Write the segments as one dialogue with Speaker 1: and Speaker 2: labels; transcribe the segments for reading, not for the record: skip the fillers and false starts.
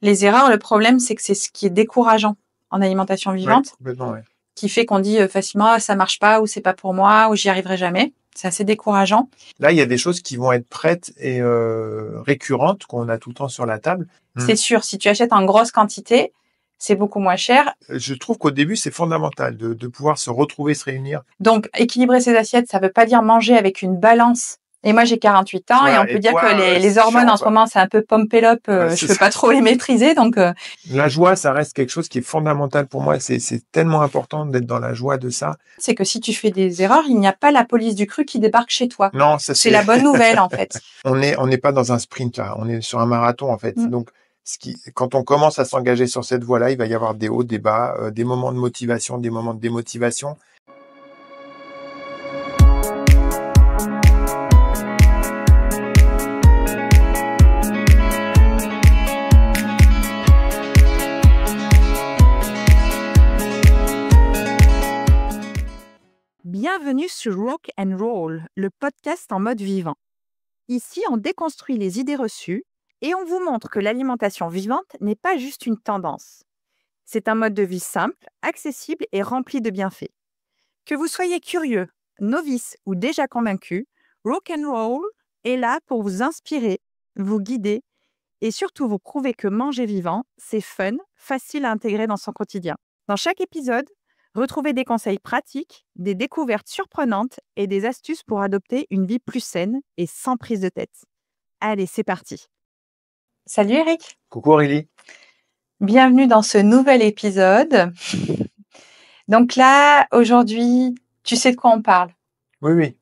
Speaker 1: Les erreurs, le problème, c'est que c'est ce qui est décourageant en alimentation vivante,
Speaker 2: complètement,
Speaker 1: qui fait qu'on dit facilement ah, ça marche pas, ou c'est pas pour moi, ou j'y arriverai jamais. C'est assez décourageant.
Speaker 2: Là, il y a des choses qui vont être prêtes et récurrentes qu'on a tout le temps sur la table.
Speaker 1: C'est sûr, si tu achètes en grosse quantité, c'est beaucoup moins cher.
Speaker 2: Je trouve qu'au début, c'est fondamental de pouvoir se retrouver, se réunir.
Speaker 1: Donc, équilibrer ses assiettes, ça veut pas dire manger avec une balance. Et moi, j'ai 48 ans et on peut dire que les hormones en ce moment, c'est un peu pompé up. Je peux pas trop les maîtriser. Donc,
Speaker 2: la joie, ça reste quelque chose qui est fondamental pour moi. C'est tellement important d'être dans la joie de ça.
Speaker 1: C'est que si tu fais des erreurs, il n'y a pas la police du cru qui débarque chez toi.
Speaker 2: Non, ça
Speaker 1: c'est la bonne nouvelle, en fait.
Speaker 2: On n'est pas dans un sprint, là. On est sur un marathon, en fait. Donc, quand on commence à s'engager sur cette voie-là, il va y avoir des hauts, des bas, des moments de motivation, des moments de démotivation.
Speaker 3: Bienvenue sur Rock and Roll, le podcast en mode vivant. Ici, on déconstruit les idées reçues et on vous montre que l'alimentation vivante n'est pas juste une tendance. C'est un mode de vie simple, accessible et rempli de bienfaits. Que vous soyez curieux, novice ou déjà convaincu, Rock and Roll est là pour vous inspirer, vous guider et surtout vous prouver que manger vivant, c'est fun, facile à intégrer dans son quotidien. Dans chaque épisode, retrouvez des conseils pratiques, des découvertes surprenantes et des astuces pour adopter une vie plus saine et sans prise de tête. Allez, c'est parti.
Speaker 1: Salut Eric.
Speaker 2: Coucou Aurélie.
Speaker 1: Bienvenue dans ce nouvel épisode. Donc là, aujourd'hui, tu sais de quoi on parle?
Speaker 2: Oui.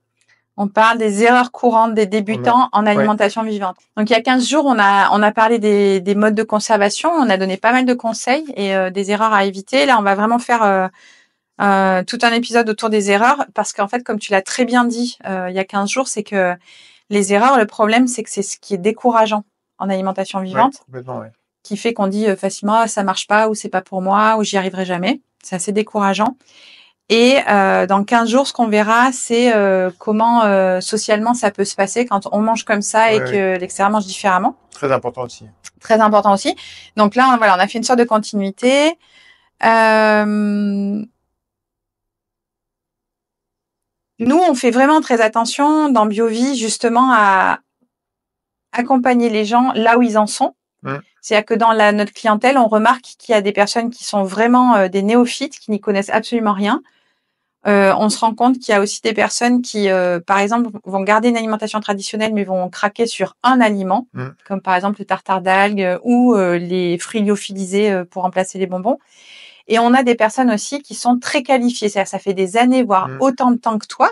Speaker 1: On parle des erreurs courantes des débutants en alimentation vivante. Donc, il y a 15 jours, on a parlé des modes de conservation. On a donné pas mal de conseils et des erreurs à éviter. Là, on va vraiment faire tout un épisode autour des erreurs parce qu'en fait, comme tu l'as très bien dit il y a 15 jours, c'est que les erreurs, le problème, c'est que c'est ce qui est décourageant en alimentation vivante, qui fait qu'on dit facilement ah, ça marche pas, ou c'est pas pour moi, ou j'y arriverai jamais. C'est assez décourageant. Et dans 15 jours, ce qu'on verra, c'est comment socialement ça peut se passer quand on mange comme ça et que l'extérieur mange différemment.
Speaker 2: Très important aussi.
Speaker 1: Très important aussi. Donc là, on a fait une sorte de continuité. Nous, on fait vraiment très attention dans BioVie, justement, à accompagner les gens là où ils en sont. C'est-à-dire que dans notre clientèle, on remarque qu'il y a des personnes qui sont vraiment des néophytes, qui n'y connaissent absolument rien. On se rend compte qu'il y a aussi des personnes qui, par exemple, vont garder une alimentation traditionnelle, mais vont craquer sur un aliment, comme par exemple le tartare d'algues ou les fruits lyophilisés pour remplacer les bonbons. Et on a des personnes aussi qui sont très qualifiées, c'est-à-dire ça fait des années, voire autant de temps que toi,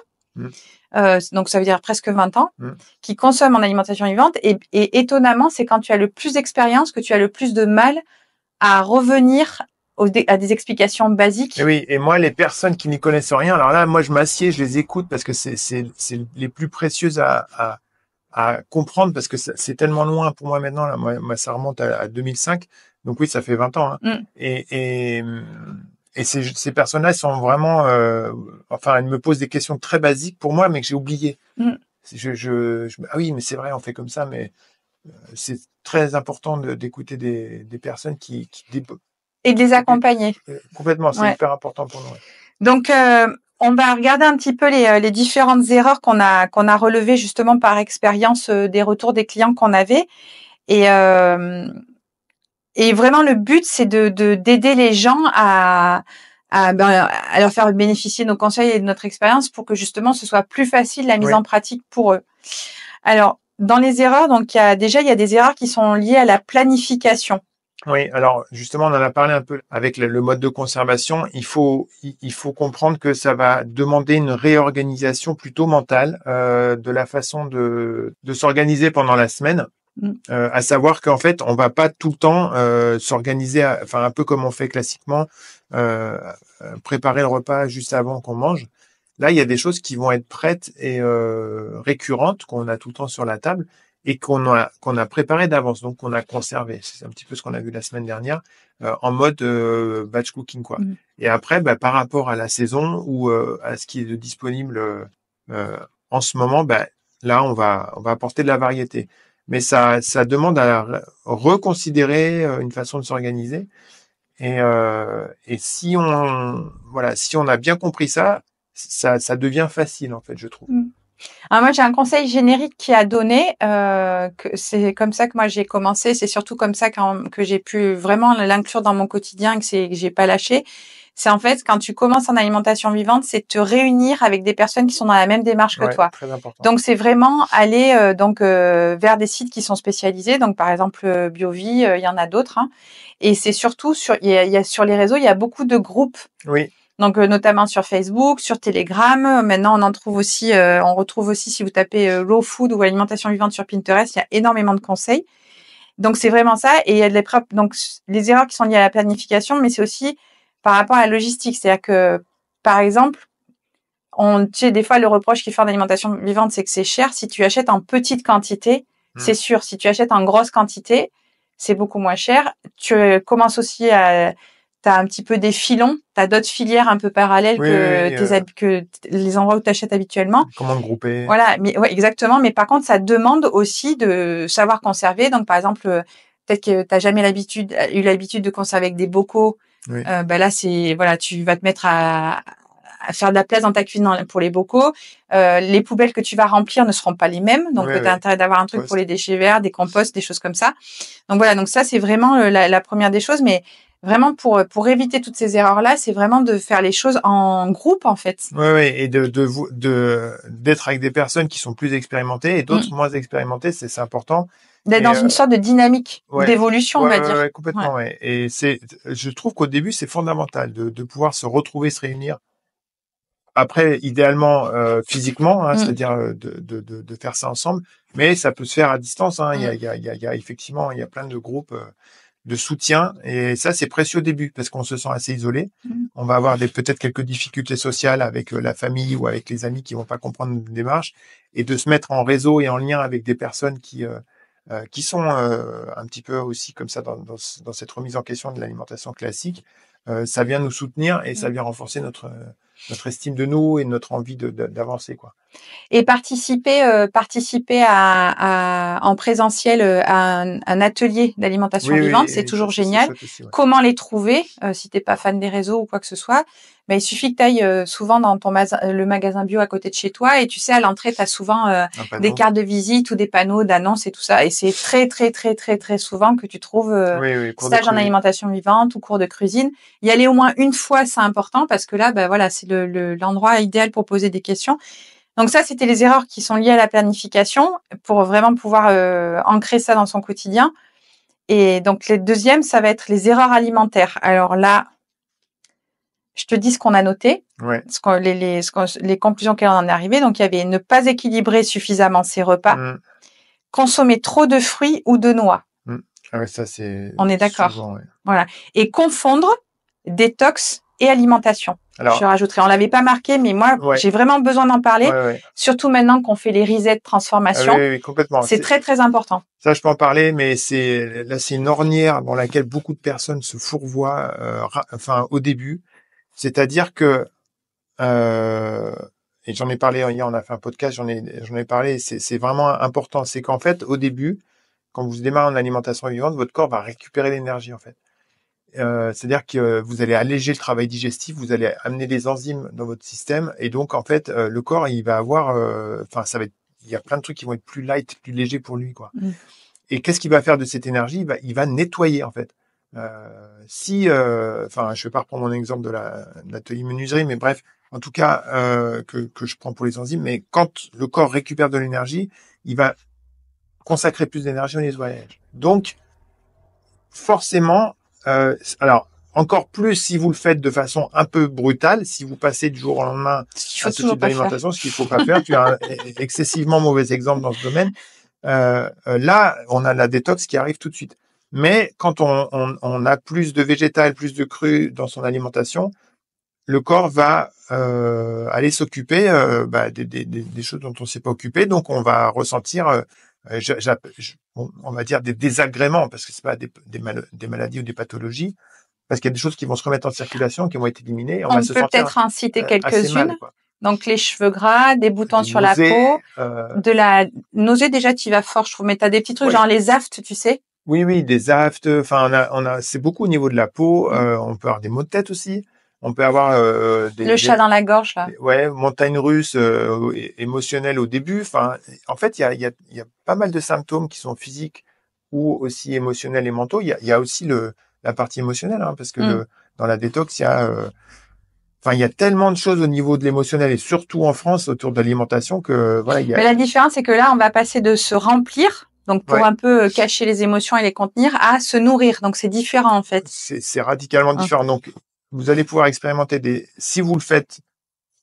Speaker 1: donc ça veut dire presque 20 ans, qui consomment en alimentation vivante. Et étonnamment, c'est quand tu as le plus d'expérience que tu as le plus de mal à revenir à des explications basiques.
Speaker 2: Et oui, et moi, les personnes qui n'y connaissent rien, alors là, moi, je m'assieds, je les écoute parce que c'est les plus précieuses à comprendre parce que c'est tellement loin pour moi maintenant. Là, moi ça remonte à 2005. Donc oui, ça fait 20 ans. Hein. Et ces personnes-là sont vraiment... elles me posent des questions très basiques pour moi, mais que j'ai oubliées. Ah oui, mais c'est vrai, on fait comme ça, mais c'est très important d'écouter des personnes qui
Speaker 1: et de les accompagner.
Speaker 2: Complètement, c'est hyper important pour nous.
Speaker 1: Donc, on va regarder un petit peu les différentes erreurs qu'on a relevées justement par expérience des retours des clients qu'on avait. Et vraiment, le but, c'est d'aider les gens à leur faire bénéficier de nos conseils et de notre expérience pour que justement ce soit plus facile la mise en pratique pour eux. Alors, dans les erreurs, donc il y a des erreurs qui sont liées à la planification.
Speaker 2: Oui, alors justement, on en a parlé un peu avec le mode de conservation. Il faut comprendre que ça va demander une réorganisation plutôt mentale de la façon de s'organiser pendant la semaine. À savoir qu'en fait, on va pas tout le temps s'organiser, un peu comme on fait classiquement, préparer le repas juste avant qu'on mange. Là, il y a des choses qui vont être prêtes et récurrentes qu'on a tout le temps sur la table et qu'on a préparé d'avance, donc qu'on a conservé. C'est un petit peu ce qu'on a vu la semaine dernière en mode batch cooking, quoi. Et après, par rapport à la saison ou à ce qui est disponible en ce moment, là, on va apporter de la variété. mais ça demande à reconsidérer une façon de s'organiser. Et si on a bien compris ça devient facile, en fait, je trouve.
Speaker 1: Alors moi, j'ai un conseil générique qui a donné, que c'est comme ça que moi j'ai commencé. C'est surtout comme ça que j'ai pu vraiment l'inclure dans mon quotidien, que j'ai pas lâché. C'est en fait, quand tu commences en alimentation vivante, c'est te réunir avec des personnes qui sont dans la même démarche que toi.
Speaker 2: Très important.
Speaker 1: Donc, c'est vraiment aller vers des sites qui sont spécialisés. Donc, par exemple, BioVie, il y en a d'autres. Hein. Et c'est surtout sur les réseaux, il y a beaucoup de groupes.
Speaker 2: Oui.
Speaker 1: Donc, notamment sur Facebook, sur Telegram. Maintenant, on retrouve aussi, si vous tapez Raw Food ou alimentation vivante sur Pinterest, il y a énormément de conseils. Donc, c'est vraiment ça. Et il y a donc les erreurs qui sont liées à la planification, mais c'est aussi par rapport à la logistique. C'est-à-dire que, par exemple, des fois, le reproche qu'ils font en alimentation vivante, c'est que c'est cher. Si tu achètes en petite quantité, c'est sûr. Si tu achètes en grosse quantité, c'est beaucoup moins cher. Tu commences aussi t'as un petit peu des filons, t'as d'autres filières un peu parallèles que les endroits où tu achètes habituellement.
Speaker 2: Comment grouper.
Speaker 1: Voilà, mais ouais, exactement. Mais par contre, ça demande aussi de savoir conserver. Donc, par exemple, peut-être que t'as jamais eu l'habitude de conserver avec des bocaux.
Speaker 2: Oui.
Speaker 1: Là, tu vas te mettre à faire de la place dans ta cuisine pour les bocaux. Les poubelles que tu vas remplir ne seront pas les mêmes. Donc, tu as intérêt d'avoir un truc pour les déchets verts, des composts, des choses comme ça. Donc, voilà. Donc, ça, c'est vraiment la première des choses. Mais vraiment, pour éviter toutes ces erreurs-là, c'est vraiment de faire les choses en groupe, en fait.
Speaker 2: Oui, et d'être avec des personnes qui sont plus expérimentées et d'autres moins expérimentées, c'est important.
Speaker 1: D'être dans une sorte de dynamique d'évolution, on va dire.
Speaker 2: Ouais, complètement, ouais. Et je trouve qu'au début, c'est fondamental de pouvoir se retrouver, se réunir. Après, idéalement, physiquement, hein, c'est-à-dire de faire ça ensemble, mais ça peut se faire à distance. Hein. Il y a effectivement, il y a plein de groupes de soutien, et ça, c'est précieux au début parce qu'on se sent assez isolé. On va avoir peut-être quelques difficultés sociales avec la famille ou avec les amis qui vont pas comprendre notre démarche, et de se mettre en réseau et en lien avec des personnes qui sont un petit peu aussi comme ça dans cette remise en question de l'alimentation classique. Ça vient nous soutenir et ça vient renforcer notre estime de nous et notre envie d'avancer, quoi.
Speaker 1: Et participer en présentiel à un atelier d'alimentation vivante, c'est toujours génial.
Speaker 2: Aussi, ouais.
Speaker 1: Comment les trouver si t'es pas fan des réseaux ou quoi que ce soit? Il suffit que tu ailles souvent dans le magasin bio à côté de chez toi, et tu sais, à l'entrée, tu as souvent des cartes de visite ou des panneaux d'annonces et tout ça. Et c'est très, très, très, très, très souvent que tu trouves stage en alimentation vivante ou cours de cuisine. Y aller au moins une fois, c'est important, parce que là, c'est l'endroit idéal pour poser des questions. Donc ça, c'était les erreurs qui sont liées à la planification pour vraiment pouvoir ancrer ça dans son quotidien. Et donc, le deuxième, ça va être les erreurs alimentaires. Alors là, je te dis ce qu'on a noté, les conclusions qu'elle en est arrivée. Donc, il y avait ne pas équilibrer suffisamment ses repas, consommer trop de fruits ou de noix.
Speaker 2: Ah ouais, ça c'est.
Speaker 1: On est d'accord.
Speaker 2: Souvent,
Speaker 1: Voilà. Et confondre détox et alimentation. Alors, je rajouterai. On l'avait pas marqué, mais moi, j'ai vraiment besoin d'en parler. Surtout maintenant qu'on fait les resets de transformation.
Speaker 2: Ah oui, complètement.
Speaker 1: C'est très, très important.
Speaker 2: Ça, je peux en parler, mais c'est une ornière dans laquelle beaucoup de personnes se fourvoient, au début. C'est-à-dire que, et j'en ai parlé hier, on a fait un podcast, j'en ai parlé, c'est vraiment important. C'est qu'en fait, au début, quand vous démarrez en alimentation vivante, votre corps va récupérer l'énergie, en fait. C'est-à-dire que vous allez alléger le travail digestif, vous allez amener des enzymes dans votre système, et donc, en fait, le corps, il va avoir, il y a plein de trucs qui vont être plus light, plus légers pour lui, quoi. Et qu'est-ce qu'il va faire de cette énergie? Il va nettoyer, en fait. Je vais pas reprendre mon exemple de l'atelier menuiserie, mais bref, en tout cas, que je prends pour les enzymes, mais quand le corps récupère de l'énergie, il va consacrer plus d'énergie au nettoyage. Donc, forcément, alors, encore plus si vous le faites de façon un peu brutale, si vous passez du jour au lendemain à ce type d'alimentation, ce qu'il faut pas faire. Tu as un excessivement mauvais exemple dans ce domaine. Là, on a la détox qui arrive tout de suite. Mais quand on a plus de végétal, plus de cru dans son alimentation, le corps va aller s'occuper des choses dont on ne s'est pas occupé. Donc, on va ressentir, on va dire, des désagréments, parce que c'est pas des maladies ou des pathologies, parce qu'il y a des choses qui vont se remettre en circulation, qui vont être éliminées.
Speaker 1: On peut peut-être en citer quelques-unes. Donc, les cheveux gras, des boutons sur la peau, de la nausée, déjà, tu y vas fort, je trouve. Mais t'as des petits trucs, genre les aftes, tu sais.
Speaker 2: Oui, des aftes. Enfin, c'est beaucoup au niveau de la peau. On peut avoir des maux de tête aussi. On peut avoir
Speaker 1: le chat dans la gorge, là.
Speaker 2: Ouais, montagne russe émotionnelle au début. Enfin, en fait, il y a pas mal de symptômes qui sont physiques ou aussi émotionnels et mentaux. Il y a aussi la partie émotionnelle, hein, parce que dans la détox, il y a tellement de choses au niveau de l'émotionnel et surtout en France autour de l'alimentation que voilà.
Speaker 1: Mais la différence, c'est que là, on va passer de se remplir, donc pour un peu cacher les émotions et les contenir, à se nourrir. Donc c'est différent en fait.
Speaker 2: C'est radicalement différent. Donc vous allez pouvoir expérimenter si vous le faites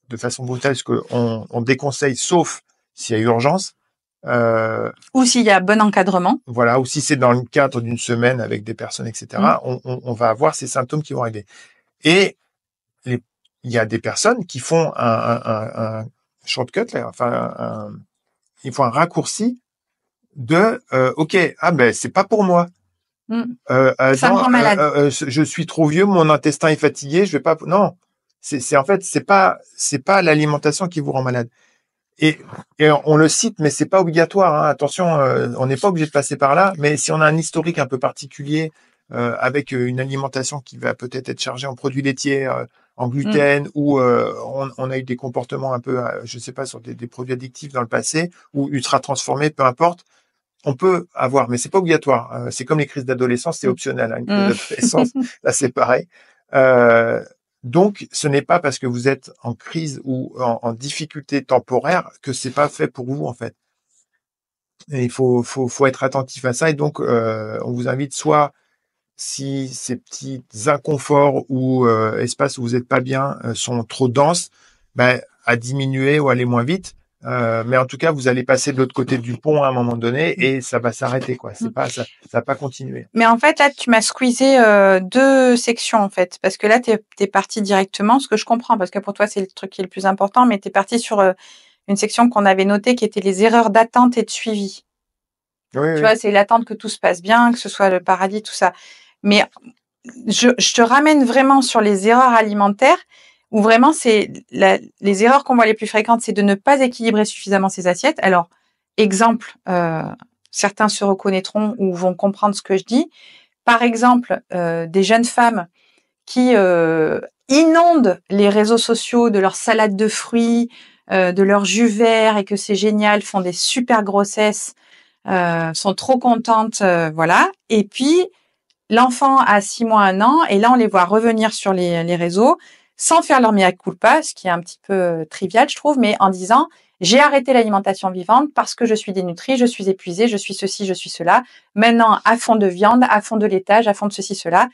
Speaker 2: de façon brutale, ce qu'on déconseille, sauf s'il y a urgence.
Speaker 1: Ou s'il y a bon encadrement.
Speaker 2: Voilà, ou si c'est dans le cadre d'une semaine avec des personnes, etc. On va avoir ces symptômes qui vont arriver. Et il y a des personnes qui font un shortcut, là, ils font un raccourci de ok, c'est pas pour moi.
Speaker 1: Ça me rend malade.
Speaker 2: Je suis trop vieux, mon intestin est fatigué, je vais pas. Non, c'est pas l'alimentation qui vous rend malade. Et on le cite, mais c'est pas obligatoire. Hein. Attention, on n'est pas obligé de passer par là. Mais si on a un historique un peu particulier avec une alimentation qui va peut-être être chargée en produits laitiers, en gluten, ou on a eu des comportements un peu, je sais pas, sur des produits addictifs dans le passé ou ultra transformés, peu importe. On peut avoir, mais c'est pas obligatoire. C'est comme les crises d'adolescence, c'est optionnel. Hein. Une crise d'adolescence, là c'est pareil. Donc, ce n'est pas parce que vous êtes en crise ou en difficulté temporaire que c'est pas fait pour vous en fait. Et il faut être attentif à ça. Et donc, on vous invite soit, si ces petits inconforts ou espaces où vous n'êtes pas bien sont trop denses, à diminuer ou aller moins vite. Mais en tout cas, vous allez passer de l'autre côté du pont à un moment donné et ça va s'arrêter, quoi. Ça va pas continuer.
Speaker 1: Mais en fait, là, tu m'as squeezé 2 sections, en fait. Parce que là, t'es parti directement, ce que je comprends, parce que pour toi, c'est le truc qui est le plus important, mais t'es parti sur une section qu'on avait notée qui était les erreurs d'attente et de suivi.
Speaker 2: Oui,
Speaker 1: tu vois, c'est l'attente que tout se passe bien, que ce soit le paradis, tout ça. Mais je te ramène vraiment sur les erreurs alimentaires, où vraiment les erreurs qu'on voit les plus fréquentes, c'est de ne pas équilibrer suffisamment ses assiettes. Alors, exemple, certains se reconnaîtront ou vont comprendre ce que je dis. Par exemple, des jeunes femmes qui inondent les réseaux sociaux de leurs salades de fruits, de leurs jus verts et que c'est génial, font des super grossesses, sont trop contentes, voilà. Et puis, l'enfant a 6 mois, 1 an, et là, on les voit revenir sur les réseaux sans faire leur mea culpa, ce qui est un petit peu trivial, je trouve, mais en disant « J'ai arrêté l'alimentation vivante parce que je suis dénutrie, je suis épuisée, je suis ceci, je suis cela. Maintenant, à fond de viande, à fond de laitage, à fond de ceci, cela.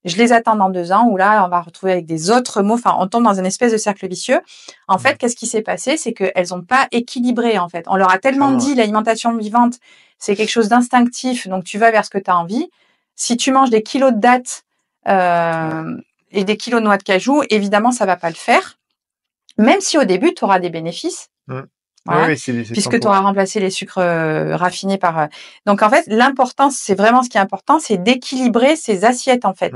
Speaker 1: Je les attends dans 2 ans où là, on va retrouver avec des autres mots. Enfin, on tombe dans une espèce de cercle vicieux. En fait, qu'est-ce qui s'est passé? C'est qu'elles n'ont pas équilibré, en fait. On leur a tellement dit l'alimentation vivante, c'est quelque chose d'instinctif, donc tu vas vers ce que tu as envie. Si tu manges des kilos de dattes et des kilos de noix de cajou, évidemment, ça va pas le faire. Même si au début, tu auras des bénéfices. Voilà, oui, puisque tu auras remplacé les sucres raffinés par... Donc, en fait, l'importance, c'est vraiment ce qui est important, c'est d'équilibrer ses assiettes, en fait.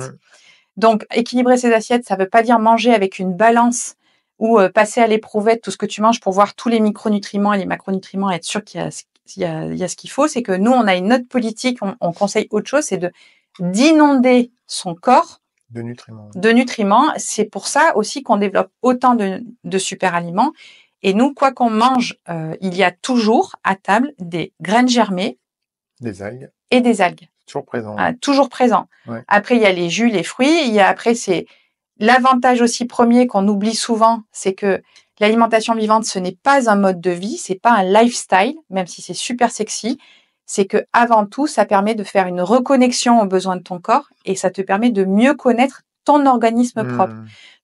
Speaker 1: Donc, équilibrer ses assiettes, ça veut pas dire manger avec une balance ou passer à l'éprouvette tout ce que tu manges pour voir tous les micronutriments et les macronutriments et être sûr qu'il y a ce qu'il faut. C'est que nous, on a une autre politique, on conseille autre chose, c'est d'inonder son corps
Speaker 2: de nutriments.
Speaker 1: De nutriments. C'est pour ça aussi qu'on développe autant de super aliments. Et nous, quoi qu'on mange, il y a toujours à table des graines germées,
Speaker 2: des algues
Speaker 1: et des algues.
Speaker 2: Toujours présent.
Speaker 1: Toujours présent.
Speaker 2: Ouais.
Speaker 1: Après, il y a les jus, les fruits. Après, c'est l'avantage aussi premier qu'on oublie souvent, c'est que l'alimentation vivante, ce n'est pas un mode de vie, c'est pas un lifestyle, même si c'est super sexy. C'est que avant tout, ça permet de faire une reconnexion aux besoins de ton corps et ça te permet de mieux connaître ton organisme propre.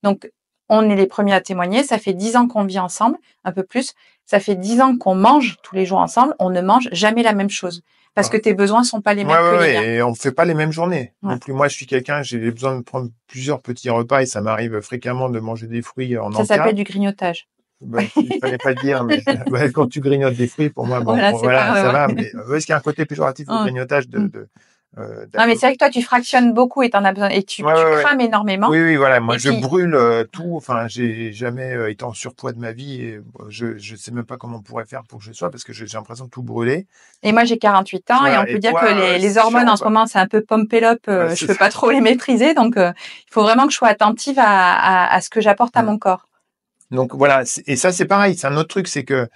Speaker 1: Donc, on est les premiers à témoigner. Ça fait 10 ans qu'on vit ensemble, un peu plus. Ça fait 10 ans qu'on mange tous les jours ensemble. On ne mange jamais la même chose. Parce que tes besoins sont pas les mêmes que les miens.
Speaker 2: Et on fait pas les mêmes journées. Non plus. Moi, je suis quelqu'un, j'ai besoin de prendre plusieurs petits repas et ça m'arrive fréquemment de manger des fruits en encas.
Speaker 1: Ça s'appelle du grignotage.
Speaker 2: Il fallait pas le dire, mais quand tu grignotes des fruits, pour moi, ça va. Mais est-ce qu'il y a un côté péjoratif au grignotage
Speaker 1: Non, mais c'est vrai que toi, tu fractionnes beaucoup et t'en as besoin et tu crames énormément.
Speaker 2: Oui, voilà. Moi, je brûle tout. Enfin, j'ai jamais été en surpoids de ma vie et je sais même pas comment on pourrait faire pour que je sois parce que j'ai l'impression de tout brûler.
Speaker 1: Et moi, j'ai 48 ans et on peut dire que les hormones en ce moment, c'est un peu pump up. Je peux pas trop les maîtriser, donc il faut vraiment que je sois attentive à ce que j'apporte à mon corps.
Speaker 2: Donc voilà. Et ça, c'est pareil. C'est un autre truc, c'est que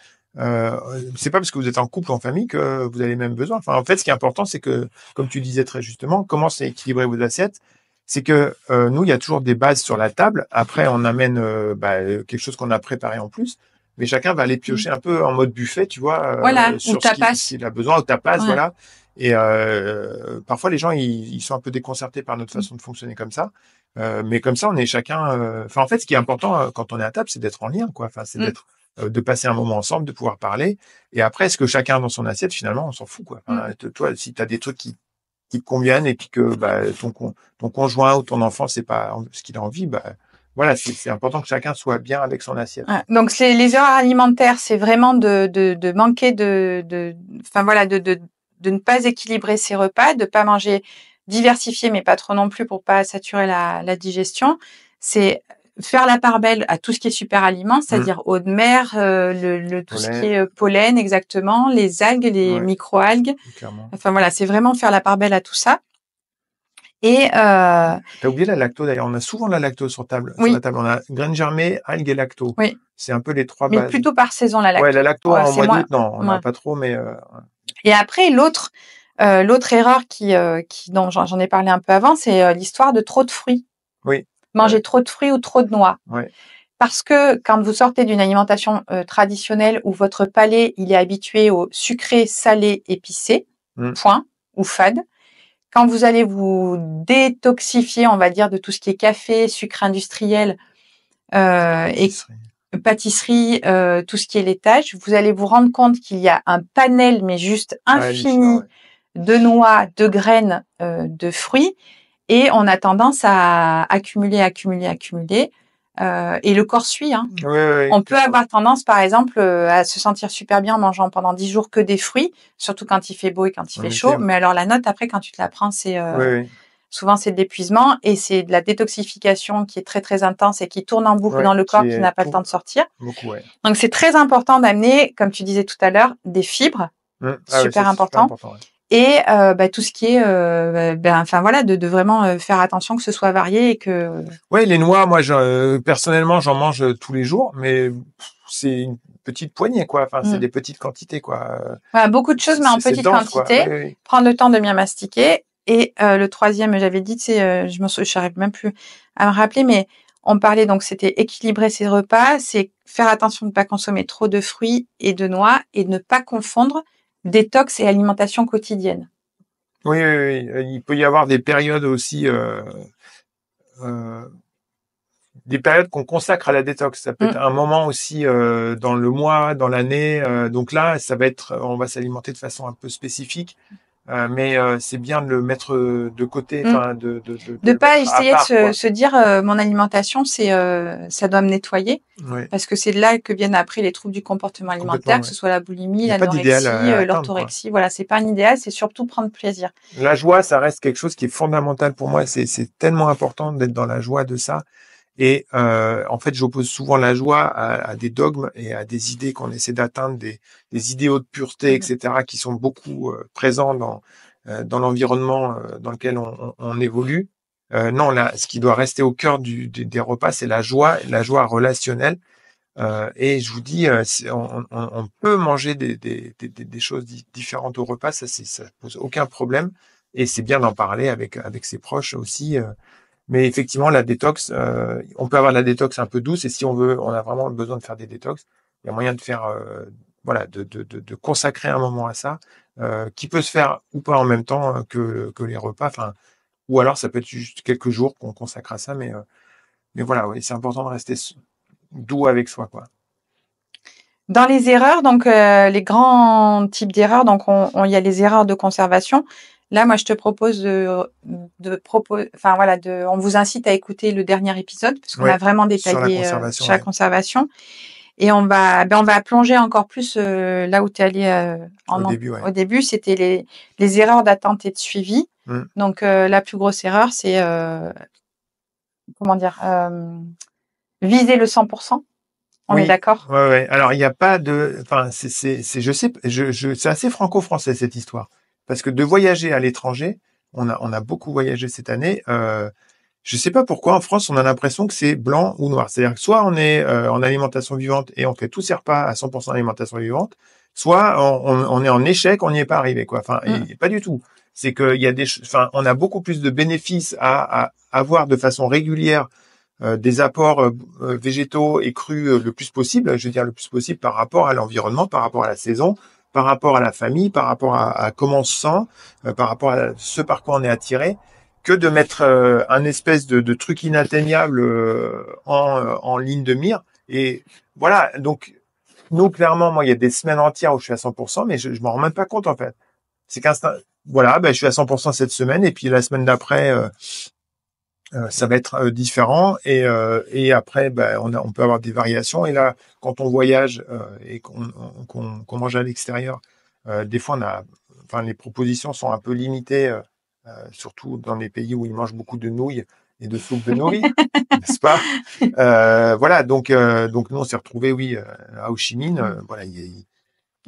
Speaker 2: c'est pas parce que vous êtes en couple, en famille, que vous avez les mêmes besoins. Enfin, en fait, ce qui est important, c'est que, comme tu disais très justement, comment c'est équilibrer vos assiettes. C'est que nous, il y a toujours des bases sur la table. Après, on amène quelque chose qu'on a préparé en plus. Mais chacun va aller piocher un peu en mode buffet, tu vois, sur ce qu'il a besoin, au tapas, voilà. Et parfois, les gens, ils sont un peu déconcertés par notre façon de fonctionner comme ça. Mais comme ça, on est chacun. Enfin, en fait, ce qui est important quand on est à table, c'est d'être en lien, quoi. Enfin, c'est d'être de passer un moment ensemble, de pouvoir parler. Et après, est-ce que chacun dans son assiette, finalement, on s'en fout, quoi. Enfin, toi, si tu as des trucs qui te conviennent et puis que ton conjoint ou ton enfant, c'est pas ce qu'il a envie, voilà, c'est important que chacun soit bien avec son assiette.
Speaker 1: Ouais. Donc, les erreurs alimentaires, c'est vraiment de manquer enfin voilà, de ne pas équilibrer ses repas, de pas manger diversifié, mais pas trop non plus pour pas saturer la digestion. C'est faire la part belle à tout ce qui est super aliment, c'est-à-dire eau de mer, tout ce qui est pollen, exactement, les algues, les micro-algues.
Speaker 2: Clairement.
Speaker 1: Enfin voilà, c'est vraiment faire la part belle à tout ça. Et
Speaker 2: t'as oublié la lacto d'ailleurs. On a souvent la lacto sur la table. On a graines germées, algues et lacto.
Speaker 1: Oui.
Speaker 2: C'est un peu les trois bases.
Speaker 1: Mais plutôt par saison la lacto.
Speaker 2: Ouais, la lacto en mois d'août, non, on n'a pas trop, mais.
Speaker 1: Et après l'autre erreur dont j'en ai parlé un peu avant, c'est l'histoire de trop de fruits.
Speaker 2: Oui.
Speaker 1: Manger trop de fruits ou trop de noix.
Speaker 2: Ouais.
Speaker 1: Parce que quand vous sortez d'une alimentation traditionnelle où votre palais il est habitué au sucré, salé, épicé, point, ou fade, quand vous allez vous détoxifier, on va dire, de tout ce qui est café, sucre industriel et pâtisserie, tout ce qui est laitage, vous allez vous rendre compte qu'il y a un panel, mais juste infini, de noix, de graines, de fruits, et on a tendance à accumuler. Et le corps suit. Hein.
Speaker 2: Oui,
Speaker 1: on peut avoir tendance, par exemple, à se sentir super bien en mangeant pendant 10 jours que des fruits, surtout quand il fait beau et quand il fait chaud. Mais alors la note, après, quand tu te la prends, c'est souvent c'est de l'épuisement et c'est de la détoxification qui est très très intense et qui tourne en boucle dans le corps qui n'a pas le temps de sortir.
Speaker 2: Beaucoup,
Speaker 1: Donc c'est très important d'amener, comme tu disais tout à l'heure, des fibres, super important. Et tout ce qui est enfin voilà, de vraiment faire attention que ce soit varié et que
Speaker 2: les noix, moi personnellement j'en mange tous les jours, mais c'est une petite poignée quoi, enfin c'est des petites quantités quoi.
Speaker 1: Voilà, beaucoup de choses mais en petite quantité, prendre le temps de bien mastiquer. Et le troisième, j'avais dit, c'est je n'arrive même plus à me rappeler, mais on parlait donc c'était équilibrer ses repas, c'est faire attention de ne pas consommer trop de fruits et de noix et de ne pas confondre détox et alimentation quotidienne.
Speaker 2: Oui. Il peut y avoir des périodes aussi, des périodes qu'on consacre à la détox. Ça peut être un moment aussi dans le mois, dans l'année. Donc là, on va s'alimenter de façon un peu spécifique. Mais c'est bien de le mettre de côté, enfin
Speaker 1: de pas essayer de se dire mon alimentation c'est ça doit me nettoyer, parce que c'est là que viennent après les troubles du comportement alimentaire, que ce soit la boulimie, l'anorexie, l'orthorexie. Voilà, c'est pas un idéal, c'est surtout prendre plaisir.
Speaker 2: La joie, ça reste quelque chose qui est fondamental pour moi. C'est tellement important d'être dans la joie de ça. Et en fait, j'oppose souvent la joie à des dogmes et à des idées qu'on essaie d'atteindre, des idéaux de pureté, etc., qui sont beaucoup présents dans l'environnement dans lequel on évolue. Non, là, ce qui doit rester au cœur des repas, c'est la joie relationnelle. Et je vous dis, on peut manger des choses différentes au repas, ça pose aucun problème. Et c'est bien d'en parler avec ses proches aussi. Mais effectivement, la détox, on peut avoir de la détox un peu douce, et si on a vraiment besoin de faire des détox, il y a moyen de faire, de consacrer un moment à ça, qui peut se faire ou pas en même temps que les repas, enfin, ou alors ça peut être juste quelques jours qu'on consacre à ça, mais voilà, c'est important de rester doux avec soi, quoi.
Speaker 1: Dans les erreurs, donc les grands types d'erreurs, donc il y a les erreurs de conservation. Là, moi, je te propose on vous incite à écouter le dernier épisode parce qu'on a vraiment détaillé sur la conservation. Et on va plonger encore plus là où tu es allé au début. C'était les erreurs d'attente et de suivi. Donc, la plus grosse erreur, c'est, viser le 100%. On est d'accord?
Speaker 2: Ouais. Alors, il n'y a pas de, enfin, c'est assez franco-français, cette histoire. Parce que de voyager à l'étranger, on a beaucoup voyagé cette année, je sais pas pourquoi, en France, on a l'impression que c'est blanc ou noir. C'est-à-dire que soit on est en alimentation vivante et on fait tous ses repas à 100% alimentation vivante, soit on est en échec, on n'y est pas arrivé, quoi. Enfin, et pas du tout. C'est qu'il y a on a beaucoup plus de bénéfices à avoir de façon régulière des apports végétaux et crus le plus possible. Je veux dire le plus possible par rapport à l'environnement, par rapport à la saison, par rapport à la famille, par rapport à comment on se sent, par rapport à ce par quoi on est attiré, que de mettre un espèce de truc inatteignable en ligne de mire. Et voilà, donc nous, clairement, moi, il y a des semaines entières où je suis à 100%, mais je m'en rends même pas compte, en fait. C'est voilà, je suis à 100% cette semaine, et puis la semaine d'après, ça va être différent. Et après, on peut avoir des variations. Et là, quand on voyage et qu'on mange à l'extérieur, des fois, les propositions sont un peu limitées, surtout dans les pays où ils mangent beaucoup de nouilles et de soupe de nouilles, n'est-ce pas? Voilà, donc nous on s'est retrouvés, à Ho Chi Minh. Voilà,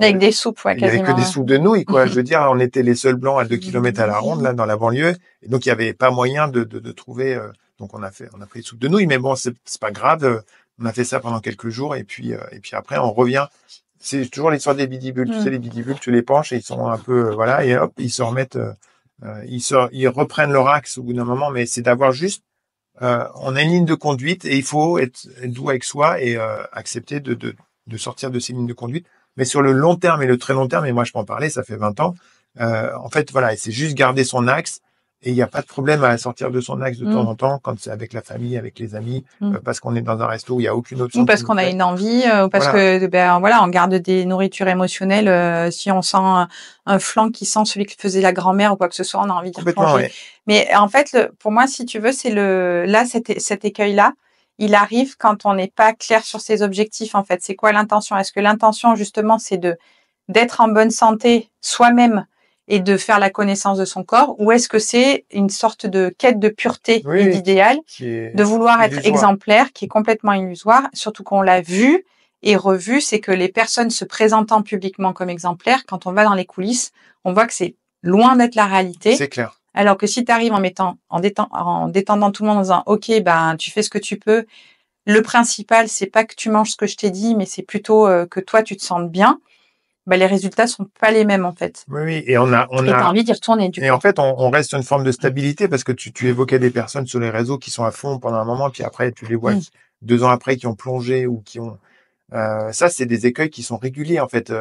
Speaker 1: avec des soupes,
Speaker 2: il y avait que des soupes de nouilles, quoi. Je veux dire, on était les seuls blancs à 2 kilomètres à la ronde, là, dans la banlieue, et donc il y avait pas moyen de trouver. Donc on a pris des soupes de nouilles, mais bon, c'est pas grave. On a fait ça pendant quelques jours, et puis après on revient. C'est toujours l'histoire des bidibules. Tu sais, les bidibules, tu les penches et ils sont un peu, voilà, et hop, ils se remettent. Ils reprennent leur axe au bout d'un moment, mais c'est d'avoir juste, on a une ligne de conduite et il faut être doux avec soi et accepter de sortir de ces lignes de conduite. Mais sur le long terme et le très long terme, et moi je peux en parler, ça fait 20 ans, en fait, voilà, c'est juste garder son axe et il n'y a pas de problème à sortir de son axe de temps en temps quand c'est avec la famille, avec les amis, parce qu'on est dans un resto où il n'y a aucune option.
Speaker 1: Ou parce qu'on a une envie, ou parce que, on garde des nourritures émotionnelles. Si on sent un flanc qui sent celui que faisait la grand-mère ou quoi que ce soit, on a envie de replonger. Ouais. Mais en fait, pour moi, si tu veux, c'est cet écueil-là, il arrive quand on n'est pas clair sur ses objectifs, en fait. C'est quoi l'intention? Est-ce que l'intention, justement, c'est d'être en bonne santé soi-même et de faire la connaissance de son corps, ou est-ce que c'est une sorte de quête de pureté et d'idéal, de vouloir être exemplaire, qui est complètement illusoire, surtout qu'on l'a vu et revu, c'est que les personnes se présentant publiquement comme exemplaires, quand on va dans les coulisses, on voit que c'est loin d'être la réalité.
Speaker 2: C'est clair.
Speaker 1: Alors que si tu arrives en détendant tout le monde en disant « Ok, tu fais ce que tu peux », le principal, c'est pas que tu manges ce que je t'ai dit, mais c'est plutôt que toi, tu te sentes bien. Les résultats sont pas les mêmes, en fait.
Speaker 2: Oui, et on a
Speaker 1: envie d'y retourner, du coup.
Speaker 2: Et en fait, on reste sur une forme de stabilité parce que tu évoquais des personnes sur les réseaux qui sont à fond pendant un moment, puis après, tu les vois 2 ans après qui ont plongé ou qui ont, ça, c'est des écueils qui sont réguliers, en fait.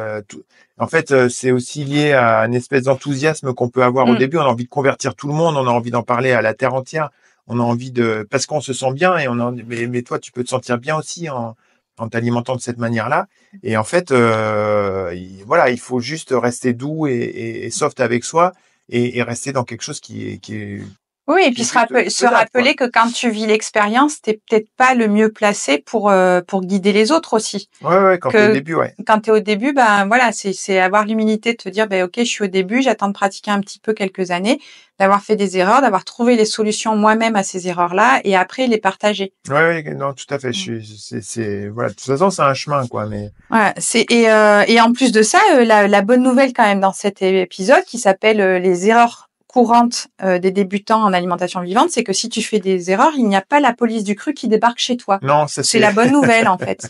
Speaker 2: C'est aussi lié à une espèce d'enthousiasme qu'on peut avoir au début. On a envie de convertir tout le monde, on a envie d'en parler à la terre entière. On a envie parce qu'on se sent bien et mais toi, tu peux te sentir bien aussi en t'alimentant de cette manière-là. Et en fait, il faut juste rester doux et soft avec soi et rester dans quelque chose qui est
Speaker 1: oui, et puis se rappeler que quand tu vis l'expérience, t'es peut-être pas le mieux placé pour guider les autres aussi.
Speaker 2: Ouais, quand t'es au début, ouais.
Speaker 1: Quand t'es au début, c'est avoir l'humilité de te dire, ok, je suis au début, j'attends de pratiquer un petit peu quelques années, d'avoir fait des erreurs, d'avoir trouvé les solutions moi-même à ces erreurs-là, et après les partager.
Speaker 2: Ouais, non, tout à fait. Voilà, de toute façon, c'est un chemin, quoi, mais.
Speaker 1: Ouais, et en plus de ça, la bonne nouvelle quand même dans cet épisode qui s'appelle les erreurs courantes des débutants en alimentation vivante, c'est que si tu fais des erreurs, il n'y a pas la police du cru qui débarque chez toi.
Speaker 2: Non,
Speaker 1: c'est la bonne nouvelle, en fait.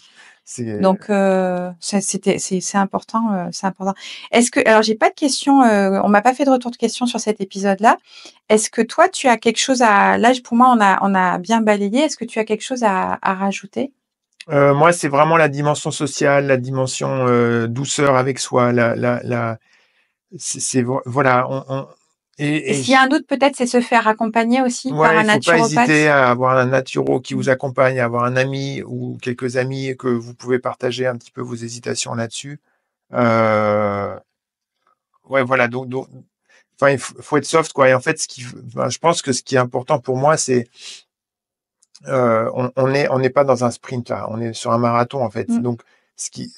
Speaker 1: Donc c'est important, c'est important. Alors j'ai pas de questions, on m'a pas fait de retour de questions sur cet épisode-là. Est-ce que toi tu as quelque chose là, pour moi on a bien balayé. Est-ce que tu as quelque chose à rajouter?
Speaker 2: Moi, c'est vraiment la dimension sociale, la dimension douceur avec soi, voilà.
Speaker 1: Et s'il y a un doute, peut-être, c'est se faire accompagner aussi par un naturopathe.
Speaker 2: Il faut pas hésiter à avoir un naturo qui vous accompagne, à avoir un ami ou quelques amis que vous pouvez partager un petit peu vos hésitations là-dessus. Voilà. Donc, il faut être soft, quoi. Et en fait, je pense que ce qui est important pour moi, c'est on n'est pas dans un sprint là, on est sur un marathon en fait. Donc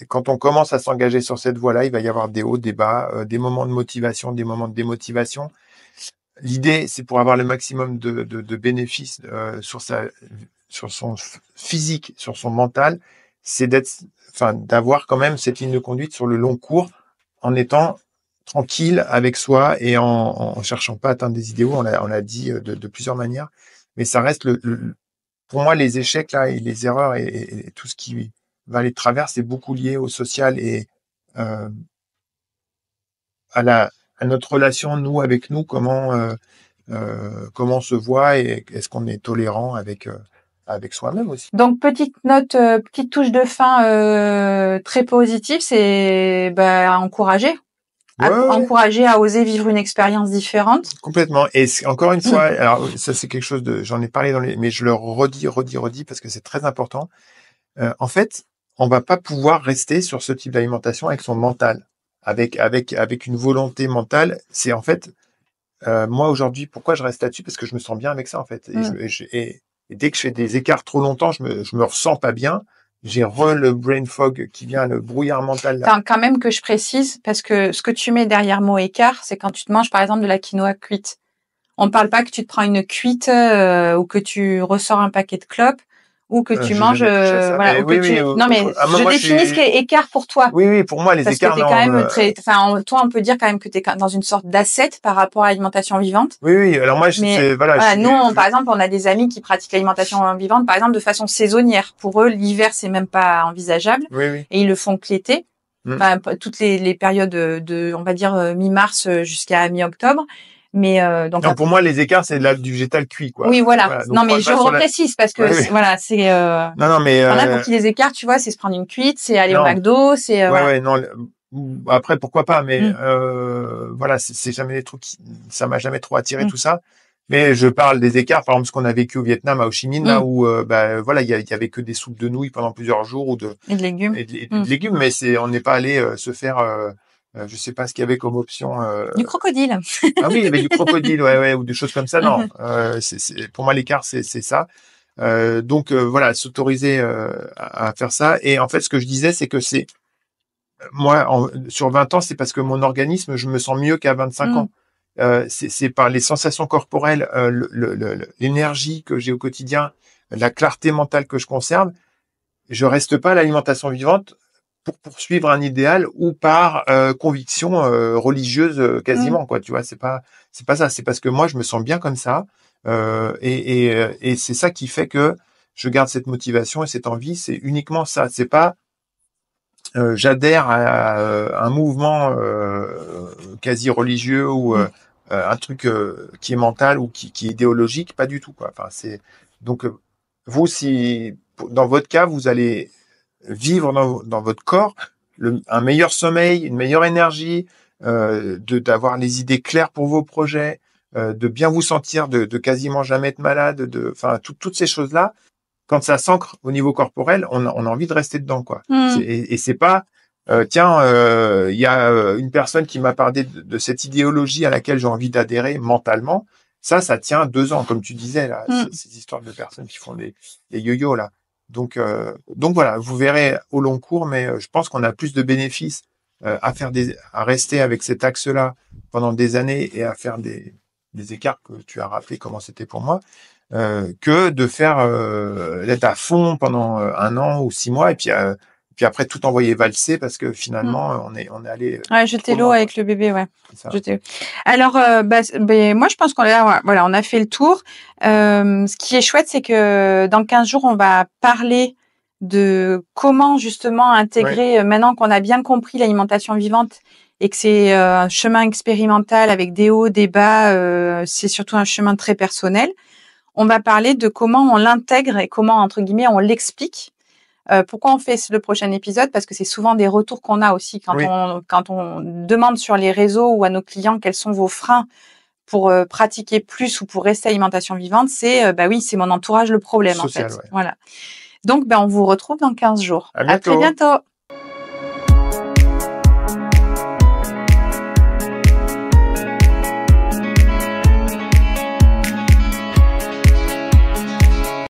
Speaker 2: quand on commence à s'engager sur cette voie-là, il va y avoir des hauts, des bas, des moments de motivation, des moments de démotivation. l'idée, c'est pour avoir le maximum de bénéfices sur son physique, sur son mental, c'est d'avoir quand même cette ligne de conduite sur le long cours, en étant tranquille avec soi et en cherchant pas à atteindre des idéaux. On l'a dit de plusieurs manières, mais ça reste pour moi, les échecs là et les erreurs et tout ce qui va aller de travers, c'est beaucoup lié au social et à notre relation nous avec nous, comment on se voit et est-ce qu'on est tolérant avec soi-même aussi.
Speaker 1: Donc petite note, petite touche de fin très positive, c'est encourager. Encourager à oser vivre une expérience différente.
Speaker 2: Complètement. Et encore une fois, alors ça c'est quelque chose j'en ai parlé mais je le redis parce que c'est très important. En fait, on va pas pouvoir rester sur ce type d'alimentation avec son mental, avec une volonté mentale. C'est en fait, moi aujourd'hui, pourquoi je reste là-dessus? Parce que je me sens bien avec ça en fait. Et dès que je fais des écarts trop longtemps, je me ressens pas bien. J'ai le brain fog qui vient, le brouillard mental.
Speaker 1: Là. Quand même que je précise, parce que ce que tu mets derrière mot écart, c'est quand tu te manges par exemple de la quinoa cuite. On ne parle pas que tu te prends une cuite ou que tu ressors un paquet de clopes ou que tu manges. Voilà, non mais je définis ce qu'est écart pour toi.
Speaker 2: Oui, pour moi les
Speaker 1: parce
Speaker 2: écarts.
Speaker 1: Parce que t'es quand même très. Enfin, toi, on peut dire quand même que t'es dans une sorte d'asset par rapport à l'alimentation vivante.
Speaker 2: Oui. Alors moi,
Speaker 1: nous, par exemple, on a des amis qui pratiquent l'alimentation vivante, par exemple, de façon saisonnière. Pour eux, l'hiver, c'est même pas envisageable.
Speaker 2: Oui.
Speaker 1: Et ils le font que l'été. Enfin, toutes les périodes on va dire mi-mars jusqu'à mi-octobre. Mais donc
Speaker 2: non, pour moi les écarts c'est du végétal cuit quoi.
Speaker 1: Oui voilà. Non mais je reprécise parce que voilà, c'est
Speaker 2: non mais
Speaker 1: on a pour qui les écarts, tu vois, c'est se prendre une cuite, c'est aller au McDo, c'est
Speaker 2: non après pourquoi pas mais voilà, c'est jamais des trucs ça m'a jamais trop attiré tout ça. Mais je parle des écarts, par exemple ce qu'on a vécu au Vietnam à Ho Chi Minh là où voilà, il y avait que des soupes de nouilles pendant plusieurs jours ou de
Speaker 1: légumes.
Speaker 2: Et de légumes, mais on n'est pas allé se faire je sais pas ce qu'il y avait comme option.
Speaker 1: Du crocodile.
Speaker 2: Ah oui, il y avait du crocodile, ouais, ou des choses comme ça. Non, pour moi l'écart, c'est ça. Donc voilà, s'autoriser à faire ça. Et en fait, ce que je disais, c'est que moi, sur 20 ans, c'est parce que mon organisme, je me sens mieux qu'à 25 ans. C'est par les sensations corporelles, l'énergie que j'ai au quotidien, la clarté mentale que je conserve. Je reste pas à l'alimentation vivante pour poursuivre un idéal ou par conviction religieuse quasiment quoi, tu vois, c'est pas ça, c'est parce que moi je me sens bien comme ça et c'est ça qui fait que je garde cette motivation et cette envie, c'est uniquement ça, c'est pas j'adhère à un mouvement quasi religieux ou un truc qui est mental ou qui est idéologique, pas du tout quoi. Enfin c'est donc vous si dans votre cas vous allez vivre dans votre corps un meilleur sommeil, une meilleure énergie, d'avoir les idées claires pour vos projets, de bien vous sentir, de quasiment jamais être malade, enfin toutes ces choses-là. Quand ça s'ancre au niveau corporel, on a envie de rester dedans, quoi. Et c'est pas tiens, il y a une personne qui m'a parlé de cette idéologie à laquelle j'ai envie d'adhérer mentalement. Ça tient 2 ans, comme tu disais là, ces histoires de personnes qui font des yo-yo là. Donc voilà, vous verrez au long cours, mais je pense qu'on a plus de bénéfices à rester avec cet axe-là pendant des années et à faire des écarts que tu as rappelé comment c'était pour moi, que de faire d'être à fond pendant 1 an ou 6 mois et puis après tout envoyer valser parce que finalement on est allé
Speaker 1: jeter l'eau avec le bébé, ouais. Alors moi je pense qu'on a fait le tour. Ce qui est chouette, c'est que dans 15 jours on va parler de comment justement intégrer maintenant qu'on a bien compris l'alimentation vivante et que c'est un chemin expérimental avec des hauts, des bas, c'est surtout un chemin très personnel. On va parler de comment on l'intègre et comment entre guillemets on l'explique. Pourquoi on fait le prochain épisode? Parce que c'est souvent des retours qu'on a aussi quand on demande sur les réseaux ou à nos clients quels sont vos freins pour pratiquer plus ou pour rester alimentation vivante. C'est c'est mon entourage le problème social, en fait. Ouais. Voilà. Donc on vous retrouve dans 15 jours.
Speaker 2: À bientôt.
Speaker 1: À très bientôt.